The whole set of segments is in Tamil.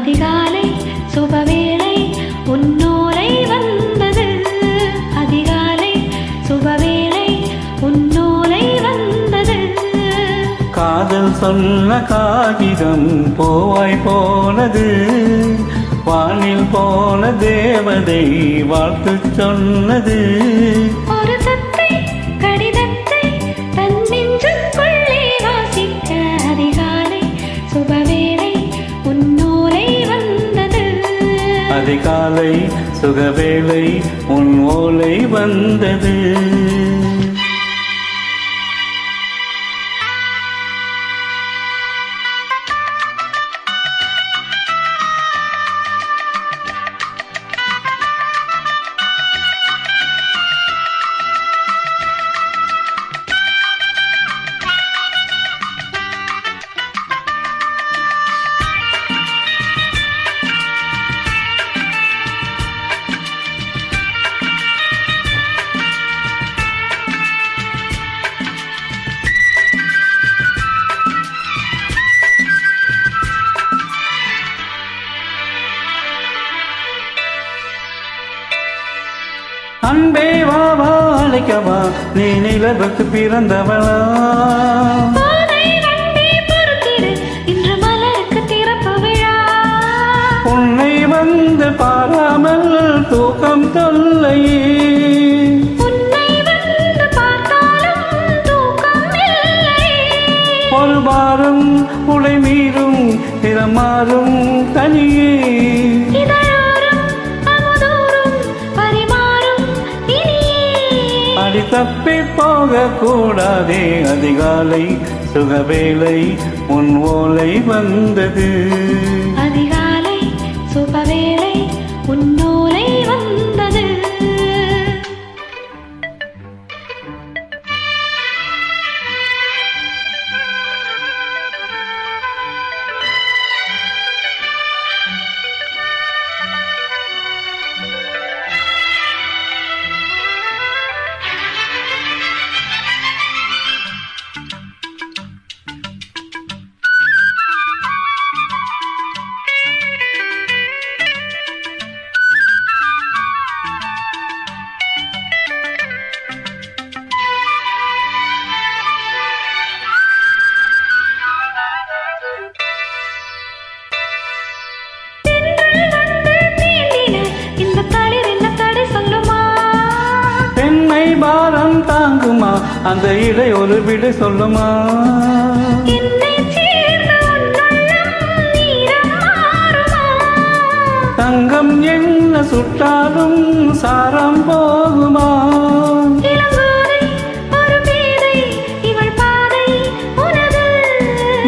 அதிகாலை சுபவேளை உன்னோலை வந்தது. அதிகாலை சுபவேளை உன்னோலை வந்தது. காதல் சொன்ன காகிதம் போவாய் போனது. வானில் போன தேவதை வாழ்த்து சொன்னது. ஒரு தத்தை கடிதத்தை தன் நெஞ்சுக்குள்ளே வாசிக்க அதிகாலை சுபவேளை உன்னோலை வந்தது. அதிகாலை சுகவேளை உன் ஓலை வந்தது. அன்பே வா வா அழைக்கவா, நீ நிலவுக்கு பிறந்தவளா? இன்று மலருக்கு திறப்பு விழா. உன்னை வந்து பாராமல் தூக்கம் தொல்லையே. உன்னை வந்து பார்த்தாலும் தூக்கம் இல்லை. ஒரு வாரம் உடை மீறும் திறமாறும் தனியே. அடி தப்பி போக கூடாதே. அதிகாலை சுகவேளை உன் ஓலை வந்தது. அதிகாலை சுபவேளை உன்னோலை வந்தது. பாரம் தாங்குமா அந்த இடை ஒரு விடை சொல்லுமா? தங்கம் என்ன சுட்டாலும் சாரம் போகுமா?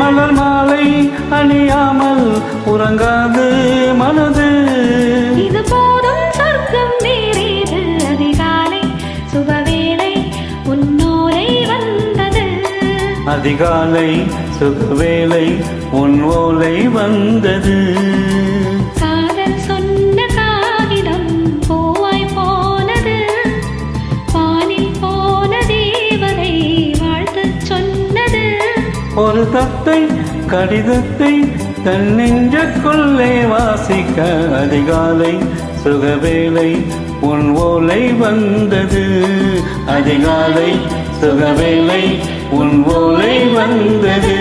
மலர் மாலை அணியாமல் உறங்காது மனது. இது போதும் சொர்க்கம் வேறேது. அதிகாலை சுபவேளை உன்னோலை வந்தது. அதிகாலை சுகவேளை உன் ஓலை வந்தது. காதல் சொன்ன காகிதம் போவாய் போனது. வானில் போன தேவதை வாழ்த்து சொன்னது. ஒரு தத்தை கடிதத்தை தன் நெஞ்சுக்குள்ளே வாசிக்க அதிகாலை சுகவேளை உன் ஓலை வந்தது. அதிகாலை சுகவேளை உன் ஓலை வந்தது.